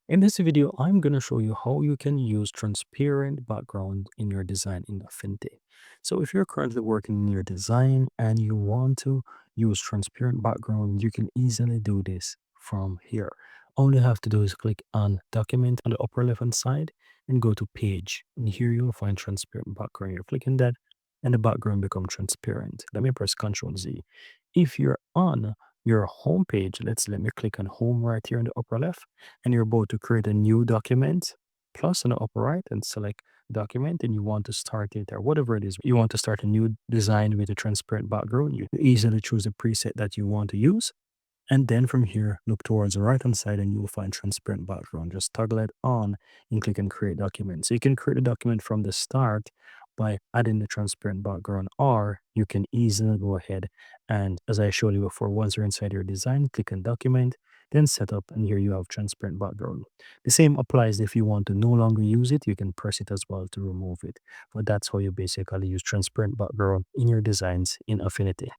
In this video, I'm going to show you how you can use transparent background in your design in Affinity. So if you're currently working in your design and you want to use transparent background, you can easily do this from here. All you have to do is click on document on the upper left hand side and go to page. And here you'll find transparent background. You're clicking that and the background become transparent. Let me press Ctrl Z. If you're on your home page, let me click on home right here in the upper left, and you're about to create a new document, plus on the upper right and select document, and you want to start it or whatever it is. You want to start a new design with a transparent background. You easily choose a preset that you want to use. And then from here, look towards the right hand side and you will find transparent background. Just toggle it on and click on create document. So you can create a document from the start by adding the transparent background, or you can easily go ahead and, as I showed you before, once you're inside your design, click on document, then setup, and here you have transparent background. The same applies if you want to no longer use it, you can press it as well to remove it. But that's how you basically use transparent background in your designs in Affinity.